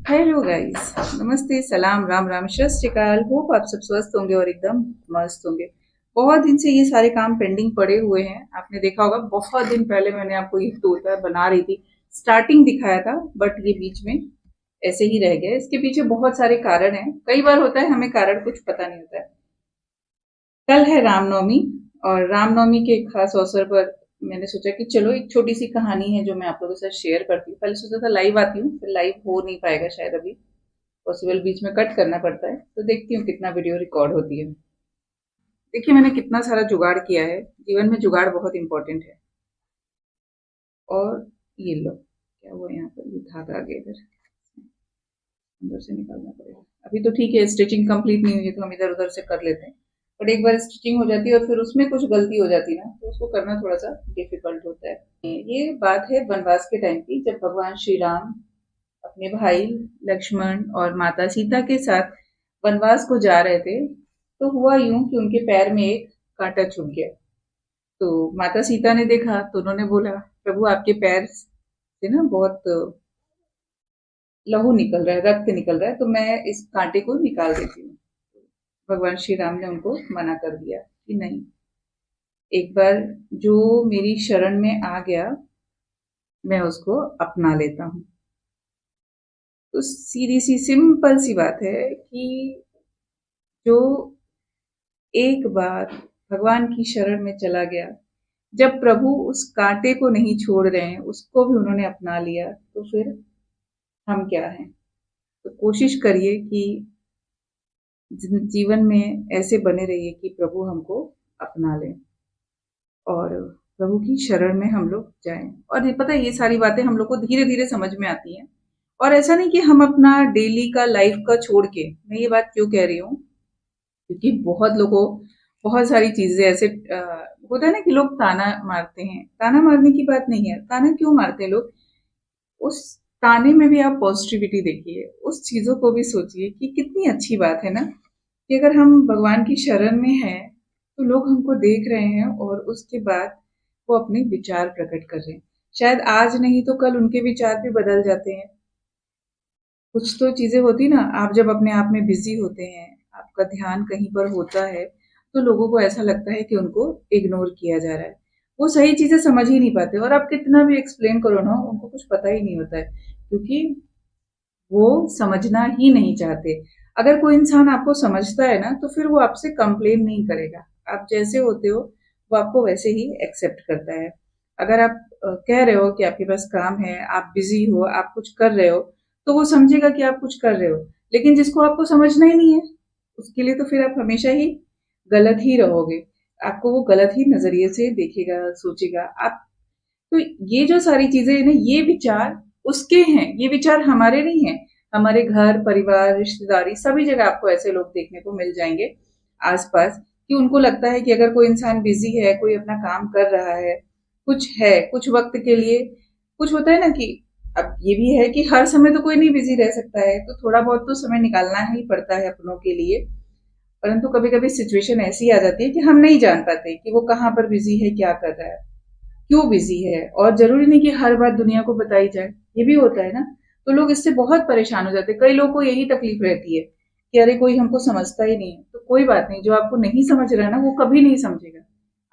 Hello guys, नमस्ते, सलाम, राम राम, सत श्री अकाल। होप आप सब स्वस्थ होंगे और एकदम मस्त होंगे। बहुत दिन से ये सारे काम पेंडिंग पड़े हुए हैं। आपने देखा होगा बहुत दिन पहले मैंने आपको ये तोता बना रही थी, स्टार्टिंग दिखाया था, बट ये बीच में ऐसे ही रह गया। इसके पीछे बहुत सारे कारण हैं। कई बार होता है हमें कारण कुछ पता नहीं होता है। कल है रामनवमी, और रामनवमी के खास अवसर पर मैंने सोचा कि चलो एक छोटी सी कहानी है जो मैं आप लोगों के साथ शेयर करती हूँ। पहले सोचा था लाइव आती हूँ, फिर लाइव हो नहीं पाएगा शायद अभी, पॉसिबल बीच में कट करना पड़ता है, तो देखती हूँ कितना वीडियो रिकॉर्ड होती है। देखिए मैंने कितना सारा जुगाड़ किया है। जीवन में जुगाड़ बहुत इंपॉर्टेंट है। और ये लो, क्या हुआ यहाँ पर, ये धागा आ गया इधर, अंदर से निकालना पड़ेगा। अभी तो ठीक है, स्टिचिंग कंप्लीट नहीं हुई है तो हम इधर उधर से कर लेते हैं। बट एक बार स्टिचिंग हो जाती है और फिर उसमें कुछ गलती हो जाती है ना, तो उसको करना थोड़ा सा डिफिकल्ट होता है। ये बात है वनवास के टाइम की, जब भगवान श्री राम अपने भाई लक्ष्मण और माता सीता के साथ वनवास को जा रहे थे। तो हुआ यूं कि उनके पैर में एक कांटा चुभ गया। तो माता सीता ने देखा तो उन्होंने बोला, प्रभु आपके पैर से ना बहुत लहू निकल रहा है, रक्त निकल रहा है, तो मैं इस कांटे को निकाल देती हूँ। भगवान श्री राम ने उनको मना कर दिया कि नहीं, एक बार जो मेरी शरण में आ गया मैं उसको अपना लेता हूँ। तो सीधी सी सिंपल सी बात है कि जो एक बार भगवान की शरण में चला गया, जब प्रभु उस कांटे को नहीं छोड़ रहे हैं, उसको भी उन्होंने अपना लिया, तो फिर हम क्या हैं। तो कोशिश करिए कि जीवन में ऐसे बने रहिए कि प्रभु हमको अपना लें और प्रभु की शरण में हम लोग जाएं। और ये पता है, ये सारी बातें हम लोग को धीरे धीरे समझ में आती हैं। और ऐसा नहीं कि हम अपना डेली का लाइफ का छोड़ के, मैं ये बात क्यों कह रही हूँ, क्योंकि बहुत लोगों, बहुत सारी चीजें ऐसे होता है ना कि लोग ताना मारते हैं। ताना मारने की बात नहीं है, ताना क्यों मारते हैं लोग, उस ताने में भी आप पॉजिटिविटी देखिए, उस चीजों को भी सोचिए कि कितनी अच्छी बात है ना, कि अगर हम भगवान की शरण में हैं तो लोग हमको देख रहे हैं और उसके बाद वो अपने विचार प्रकट कर रहे हैं। शायद आज नहीं तो कल उनके विचार भी बदल जाते हैं। कुछ तो चीजें होती ना, आप जब अपने आप में बिजी होते हैं, आपका ध्यान कहीं पर होता है, तो लोगों को ऐसा लगता है कि उनको इग्नोर किया जा रहा है। वो सही चीजें समझ ही नहीं पाते, और आप कितना भी एक्सप्लेन करो ना, उनको कुछ पता ही नहीं होता है, क्योंकि वो समझना ही नहीं चाहते। अगर कोई इंसान आपको समझता है ना, तो फिर वो आपसे कंप्लेन नहीं करेगा। आप जैसे होते हो वो आपको वैसे ही एक्सेप्ट करता है। अगर आप कह रहे हो कि आपके पास काम है, आप बिजी हो, आप कुछ कर रहे हो, तो वो समझेगा कि आप कुछ कर रहे हो। लेकिन जिसको आपको समझना ही नहीं है, उसके लिए तो फिर आप हमेशा ही गलत ही रहोगे। आपको वो गलत ही नजरिए से देखेगा, सोचेगा आप। तो ये जो सारी चीजें है ना, ये विचार उसके हैं, ये विचार हमारे नहीं है। हमारे घर परिवार रिश्तेदारी सभी जगह आपको ऐसे लोग देखने को मिल जाएंगे आसपास, कि उनको लगता है कि अगर कोई इंसान बिजी है, कोई अपना काम कर रहा है कुछ वक्त के लिए, कुछ होता है ना कि अब ये भी है कि हर समय तो कोई नहीं बिजी रह सकता है, तो थोड़ा बहुत तो समय निकालना ही पड़ता है अपनों के लिए। परंतु कभी कभी सिचुएशन ऐसी आ जाती है कि हम नहीं जान पाते कि वो कहाँ पर बिजी है, क्या कर रहा है, क्यों बिजी है, और जरूरी नहीं कि हर बात दुनिया को बताई जाए, ये भी होता है ना। तो लोग इससे बहुत परेशान हो जाते हैं। कई लोगों को यही तकलीफ रहती है कि अरे कोई हमको समझता ही नहीं है। तो कोई बात नहीं, जो आपको नहीं समझ रहा है ना, वो कभी नहीं समझेगा,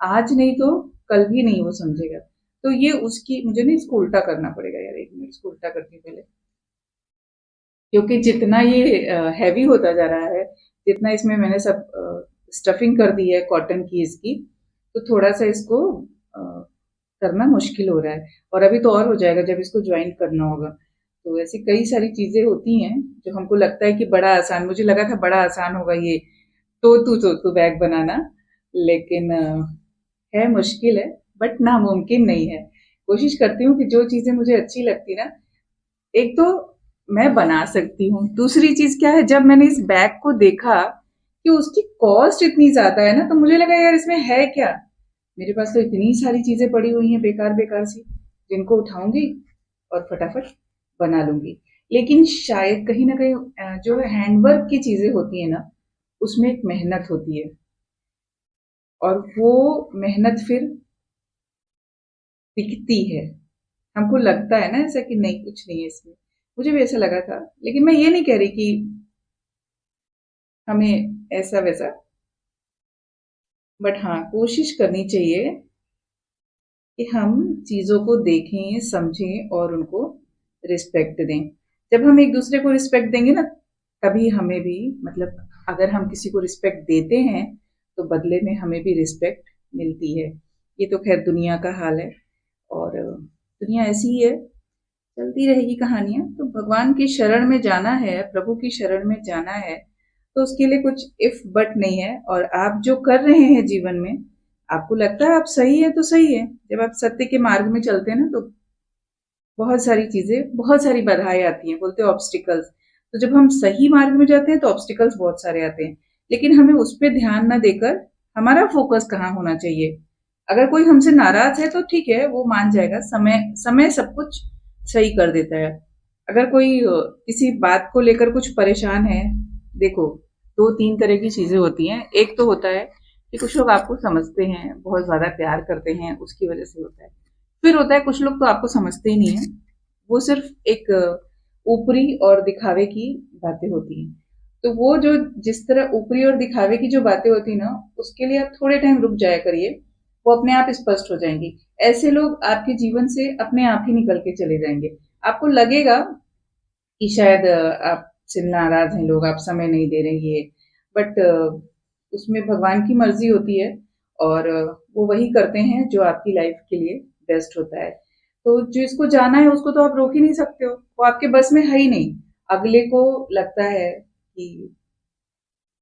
आज नहीं तो कल भी नहीं वो समझेगा। तो ये उसकी, मुझे नहीं, इसको उल्टा करना पड़ेगा यार, एक मिनट, इसको उल्टा करती हूँ पहले, क्योंकि जितना ये हैवी होता जा रहा है, जितना इसमें मैंने सब स्टफिंग कर दी है कॉटन की इसकी, तो थोड़ा सा इसको करना मुश्किल हो रहा है। और अभी तो और हो जाएगा जब इसको ज्वाइन करना होगा। तो ऐसी कई सारी चीजें होती हैं जो हमको लगता है कि बड़ा आसान, मुझे लगा था बड़ा आसान होगा ये तो बैग बनाना, लेकिन है मुश्किल है, बट नामुमकिन नहीं है। कोशिश करती हूँ कि जो चीजें मुझे अच्छी लगती ना, एक तो मैं बना सकती हूँ, दूसरी चीज क्या है, जब मैंने इस बैग को देखा कि उसकी कॉस्ट इतनी ज्यादा है ना, तो मुझे लगा यार इसमें है क्या। मेरे पास तो इतनी सारी चीजें पड़ी हुई हैं बेकार बेकार सी, जिनको उठाऊंगी और फटाफट बना लूंगी। लेकिन शायद कहीं ना कहीं जो हैंडवर्क की चीजें होती है ना, उसमें एक मेहनत होती है, और वो मेहनत फिर दिखती है। हमको लगता है ना ऐसा कि नहीं, कुछ नहीं है इसमें, मुझे भी ऐसा लगा था, लेकिन मैं ये नहीं कह रही कि हमें ऐसा वैसा, बट हाँ कोशिश करनी चाहिए कि हम चीजों को देखें, समझें और उनको रिस्पेक्ट दें। जब हम एक दूसरे को रिस्पेक्ट देंगे ना, तभी हमें भी, मतलब अगर हम किसी को रिस्पेक्ट देते हैं तो बदले में हमें भी रिस्पेक्ट मिलती है। ये तो खैर दुनिया का हाल है, और दुनिया ऐसी ही है, चलती रहेगी कहानियां। तो भगवान की शरण में जाना है, प्रभु की शरण में जाना है, तो उसके लिए कुछ इफ बट नहीं है। और आप जो कर रहे हैं जीवन में, आपको लगता है आप सही है तो सही है। जब आप सत्य के मार्ग में चलते हैं ना, तो बहुत सारी चीजें, बहुत सारी बाधाएं आती हैं, बोलते हैं ऑब्स्टिकल्स। तो जब हम सही मार्ग में जाते हैं तो ऑब्स्टिकल्स बहुत सारे आते हैं, लेकिन हमें उस पर ध्यान ना देकर हमारा फोकस कहाँ होना चाहिए। अगर कोई हमसे नाराज है तो ठीक है, वो मान जाएगा, समय समय सब कुछ सही कर देता है। अगर कोई किसी बात को लेकर कुछ परेशान है, देखो दो तीन तरह की चीजें होती हैं। एक तो होता है कि कुछ लोग आपको समझते हैं, बहुत ज्यादा प्यार करते हैं, उसकी वजह से होता है। फिर होता है कुछ लोग तो आपको समझते ही नहीं है, वो सिर्फ एक ऊपरी और दिखावे की बातें होती हैं। तो वो जो जिस तरह ऊपरी और दिखावे की जो बातें होती ना, उसके लिए आप थोड़े टाइम रुक जाया करिए, वो अपने आप स्पष्ट हो जाएंगी। ऐसे लोग आपके जीवन से अपने आप ही निकल के चले जाएंगे। आपको लगेगा कि शायद आपसे नाराज हैं लोग, आप समय नहीं दे रही है, बट उसमें भगवान की मर्जी होती है, और वो वही करते हैं जो आपकी लाइफ के लिए बेस्ट होता है। तो जिसको जाना है उसको तो आप रोक ही नहीं सकते हो, वो आपके बस में है ही नहीं। अगले को लगता है कि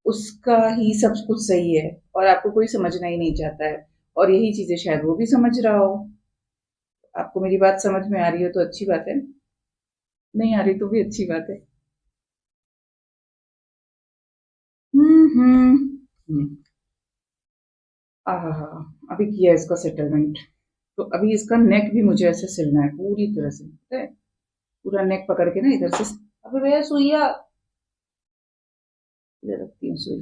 उसका ही सब कुछ सही है, और आपको कोई समझना ही नहीं चाहता है, और यही चीजें शायद वो भी समझ रहा हो। आपको मेरी बात समझ में आ रही हो तो अच्छी बात है, नहीं आ रही तो भी अच्छी बात है। हम्म। हम्म। आहा, अभी किया इसका सेटलमेंट। तो अभी इसका नेक भी मुझे ऐसे सिलना है पूरी तरह से, पता है, पूरा नेक पकड़ के ना इधर से। अबे भैया सुइया, इधर रखती हूँ सुई।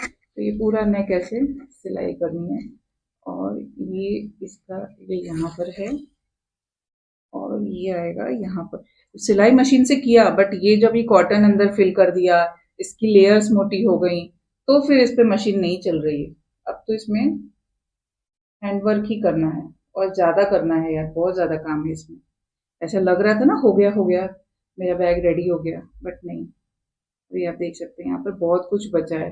तो ये पूरा नेक ऐसे सिलाई करनी है, और ये इसका ये यहाँ पर है, और ये आएगा यहाँ पर। सिलाई मशीन से किया, बट ये जब ये कॉटन अंदर फिल कर दिया, इसकी लेयर्स मोटी हो गई, तो फिर इस पे मशीन नहीं चल रही है। अब तो इसमें हैंडवर्क ही करना है, और ज्यादा करना है यार, बहुत ज्यादा काम है इसमें। ऐसा लग रहा था ना हो गया हो गया, मेरा बैग रेडी हो गया, बट नहीं। अभी आप देख सकते हैं यहाँ पर बहुत कुछ बचा है।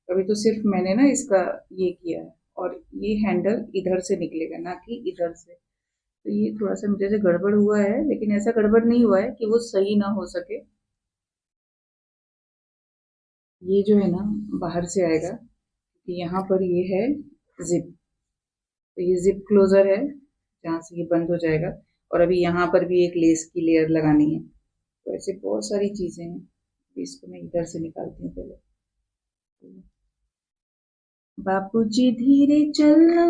अभी तो सिर्फ मैंने ना इसका ये किया है, और ये हैंडल इधर से निकलेगा, ना कि इधर से। तो ये थोड़ा सा मुझे से गड़बड़ हुआ है, लेकिन ऐसा गड़बड़ नहीं हुआ है कि वो सही ना हो सके। ये जो है ना बाहर से आएगा, कि यहाँ पर ये है जिप। तो ये जिप क्लोजर है, जहाँ से ये बंद हो जाएगा। और अभी यहाँ पर भी एक लेस की लेयर लगानी है। तो ऐसे बहुत सारी चीजें हैं। इसको मैं इधर से निकालती हूँ पहले। बापूजी धीरे चलना,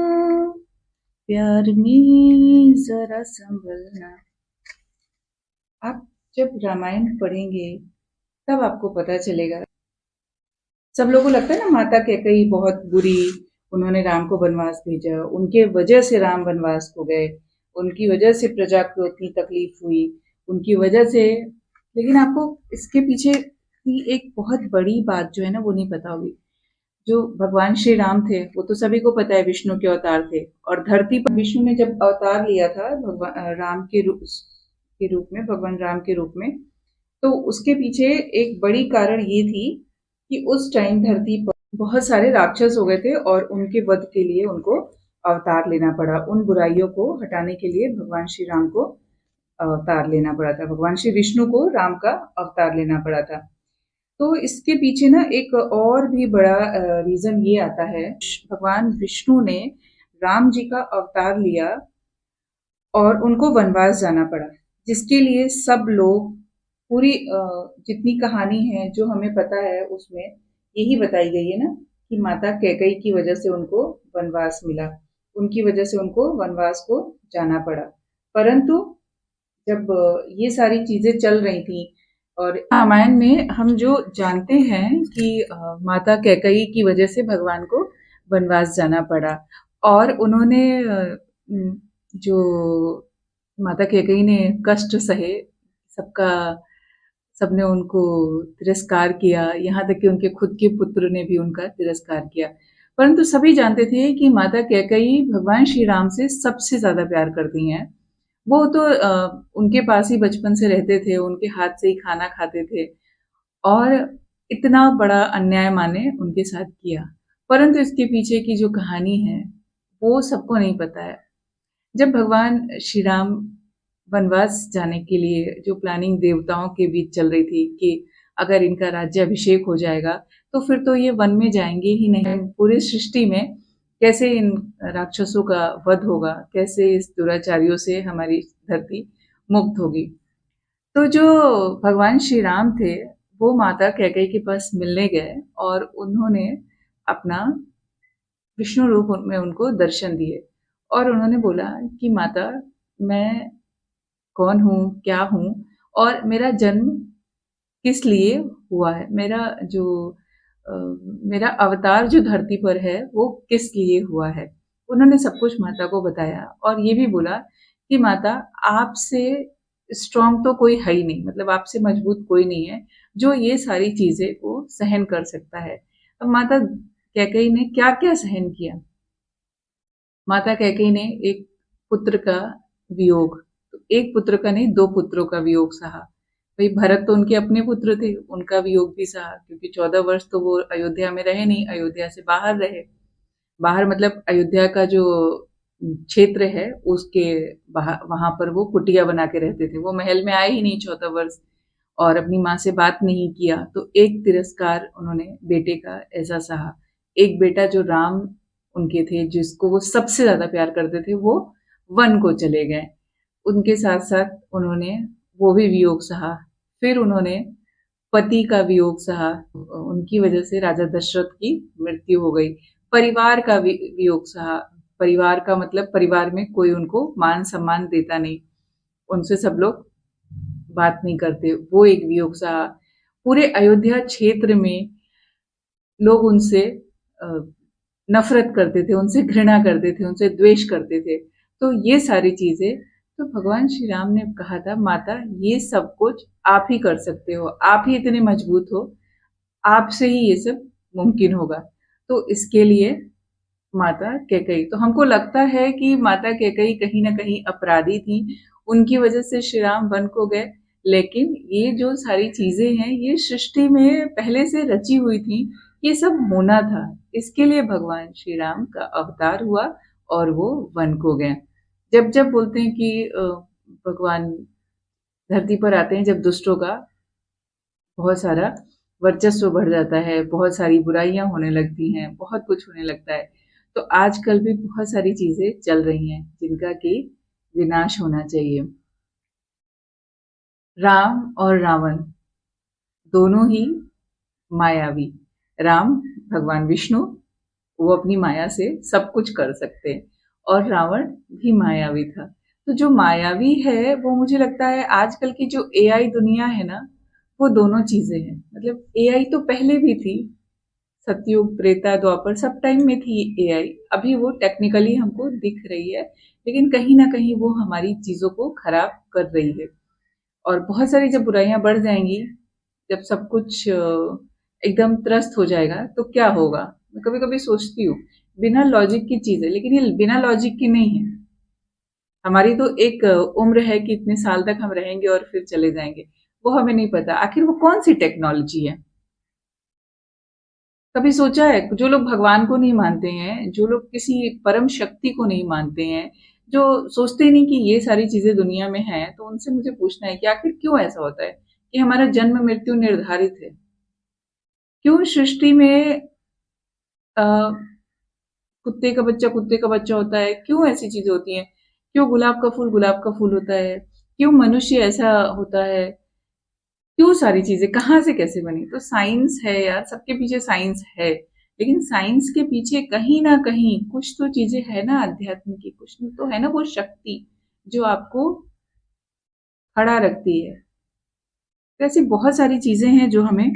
प्यार में जरा संभलना। आप जब रामायण पढ़ेंगे तब आपको पता चलेगा। सब लोगों को लगता है ना माता कैकेयी बहुत बुरी, उन्होंने राम को वनवास भेजा, उनके वजह से राम वनवास हो गए, उनकी वजह से प्रजा को इतनी तकलीफ हुई, उनकी वजह से। लेकिन आपको इसके पीछे की एक बहुत बड़ी बात जो है ना वो नहीं पता होगी। जो भगवान श्री राम थे वो तो सभी को पता है विष्णु के अवतार थे, और धरती पर विष्णु ने जब अवतार लिया था भगवान राम के रूप में, भगवान राम के रूप में, तो उसके पीछे एक बड़ी कारण ये थी कि उस टाइम धरती पर बहुत सारे राक्षस हो गए थे, और उनके वध के लिए उनको अवतार लेना पड़ा। उन बुराइयों को हटाने के लिए भगवान श्री राम को अवतार लेना पड़ा था, भगवान श्री विष्णु को राम का अवतार लेना पड़ा था। तो इसके पीछे ना एक और भी बड़ा रीजन ये आता है। भगवान विष्णु ने राम जी का अवतार लिया, और उनको वनवास जाना पड़ा, जिसके लिए सब लोग पूरी जितनी कहानी है जो हमें पता है उसमें यही बताई गई है ना, कि माता कैकेयी की वजह से उनको वनवास मिला, उनकी वजह से उनको वनवास को जाना पड़ा। परंतु जब ये सारी चीजें चल रही थी, और रामायण में हम जो जानते हैं कि माता कैकेयी की वजह से भगवान को वनवास जाना पड़ा, और उन्होंने जो माता कैकेयी ने कष्ट सहे, सबका सबने उनको तिरस्कार किया, यहाँ तक कि उनके खुद के पुत्र ने भी उनका तिरस्कार किया। परंतु सभी जानते थे कि माता कैकेयी भगवान श्री राम से सबसे ज़्यादा प्यार करती हैं। वो तो उनके पास ही बचपन से रहते थे, उनके हाथ से ही खाना खाते थे और इतना बड़ा अन्याय माने उनके साथ किया। परंतु इसके पीछे की जो कहानी है, वो सबको नहीं पता है। जब भगवान श्री राम वनवास जाने के लिए जो प्लानिंग देवताओं के बीच चल रही थी कि अगर इनका राज्याभिषेक हो जाएगा तो फिर तो ये वन में जाएंगे ही नहीं। पूरी सृष्टि में कैसे इन राक्षसों का वध होगा, कैसे इस दुराचारियों से हमारी धरती मुक्त होगी। तो जो भगवान श्री राम थे वो माता कैकेयी के पास मिलने गए और उन्होंने अपना विष्णु रूप में उनको दर्शन दिए और उन्होंने बोला कि माता, मैं कौन हूँ, क्या हूँ और मेरा जन्म किस लिए हुआ है, अ, मेरा अवतार जो धरती पर है वो किस लिए हुआ है। उन्होंने सब कुछ माता को बताया और ये भी बोला कि माता, आपसे स्ट्रांग तो कोई है ही नहीं, मतलब आपसे मजबूत कोई नहीं है जो ये सारी चीजें को सहन कर सकता है। अब माता कैकेयी ने क्या क्या सहन किया। माता कैकेयी ने एक पुत्र का वियोग, एक पुत्र का नहीं, दो पुत्रों का वियोग सहा। भाई भरत तो उनके अपने पुत्र थे, उनका वियोग भी सहा क्योंकि 14 वर्ष तो वो अयोध्या में रहे नहीं, अयोध्या से बाहर रहे। बाहर मतलब अयोध्या का जो क्षेत्र है उसके बाहर, वहां पर वो कुटिया बना के रहते थे, वो महल में आए ही नहीं 14 वर्ष और अपनी माँ से बात नहीं किया। तो एक तिरस्कार उन्होंने बेटे का ऐसा सहा। एक बेटा जो राम उनके थे, जिसको वो सबसे ज्यादा प्यार करते थे, वो वन को चले गए। उनके साथ साथ उन्होंने वो भी वियोग सहा। फिर उन्होंने पति का वियोग सहा, उनकी वजह से राजा दशरथ की मृत्यु हो गई। परिवार का वियोग सहा। परिवार का मतलब परिवार में कोई उनको मान सम्मान देता नहीं, उनसे सब लोग बात नहीं करते, वो एक वियोग सहा। पूरे अयोध्या क्षेत्र में लोग उनसे नफरत करते थे, उनसे घृणा करते थे, उनसे द्वेष करते थे। तो ये सारी चीजें, तो भगवान श्री राम ने कहा था माता, ये सब कुछ आप ही कर सकते हो, आप ही इतने मजबूत हो, आपसे ही ये सब मुमकिन होगा। तो इसके लिए माता कैकेयी, तो हमको लगता है कि माता कैकेयी कहीं ना कहीं अपराधी थी, उनकी वजह से श्री राम वन को गए। लेकिन ये जो सारी चीजें हैं ये सृष्टि में पहले से रची हुई थी, ये सब होना था, इसके लिए भगवान श्री राम का अवतार हुआ और वो वन को गए। जब जब बोलते हैं कि भगवान धरती पर आते हैं, जब दुष्टों का बहुत सारा वर्चस्व बढ़ जाता है, बहुत सारी बुराइयां होने लगती हैं, बहुत कुछ होने लगता है। तो आजकल भी बहुत सारी चीजें चल रही हैं जिनका कि विनाश होना चाहिए। राम और रावण दोनों ही मायावी। राम भगवान विष्णु, वो अपनी माया से सब कुछ कर सकते हैं और रावण भी मायावी था। तो जो मायावी है वो मुझे लगता है आजकल की जो एआई दुनिया है ना, वो दोनों चीजें हैं। मतलब एआई तो पहले भी थी, सतयुग त्रेता द्वापर सब टाइम में थी एआई, अभी वो टेक्निकली हमको दिख रही है, लेकिन कहीं ना कहीं वो हमारी चीजों को खराब कर रही है। और बहुत सारी जब बुराइयां बढ़ जाएंगी, जब सब कुछ एकदम त्रस्त हो जाएगा तो क्या होगा। मैं कभी कभी सोचती हूँ, बिना लॉजिक की चीज है, लेकिन ये बिना लॉजिक की नहीं है। हमारी तो एक उम्र है कि इतने साल तक हम रहेंगे और फिर चले जाएंगे, वो हमें नहीं पता आखिर वो कौन सी टेक्नोलॉजी है। कभी सोचा है, जो लोग भगवान को नहीं मानते हैं, जो लोग किसी परम शक्ति को नहीं मानते हैं, जो सोचते नहीं कि ये सारी चीजें दुनिया में हैं, तो उनसे मुझे पूछना है कि आखिर क्यों ऐसा होता है कि हमारा जन्म मृत्यु निर्धारित है। क्यों सृष्टि में अ, कुत्ते का बच्चा होता है, क्यों ऐसी चीजें होती हैं। क्यों गुलाब का फूल होता है, क्यों मनुष्य ऐसा होता है, क्यों सारी चीजें कहाँ से कैसे बनी। तो साइंस है यार, सबके पीछे साइंस है, लेकिन साइंस के पीछे कहीं ना कहीं कुछ तो चीजें है ना, अध्यात्म की कुछ तो है ना, वो शक्ति जो आपको खड़ा रखती है। तो ऐसी बहुत सारी चीजें हैं जो हमें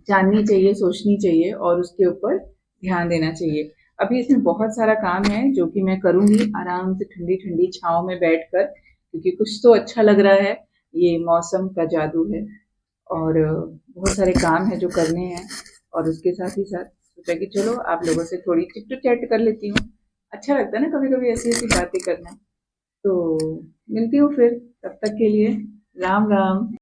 जाननी चाहिए, सोचनी चाहिए और उसके ऊपर ध्यान देना चाहिए। अभी इसमें बहुत सारा काम है जो कि मैं करूंगी आराम से ठंडी ठंडी छांव में बैठकर, क्योंकि कुछ तो अच्छा लग रहा है, ये मौसम का जादू है और बहुत सारे काम है जो करने हैं और उसके साथ ही साथ सोचा कि चलो आप लोगों से थोड़ी चिट चैट कर लेती हूँ। अच्छा लगता है ना कभी कभी ऐसी ऐसी बातें करना। तो मिलती हूँ फिर, तब तक के लिए राम राम।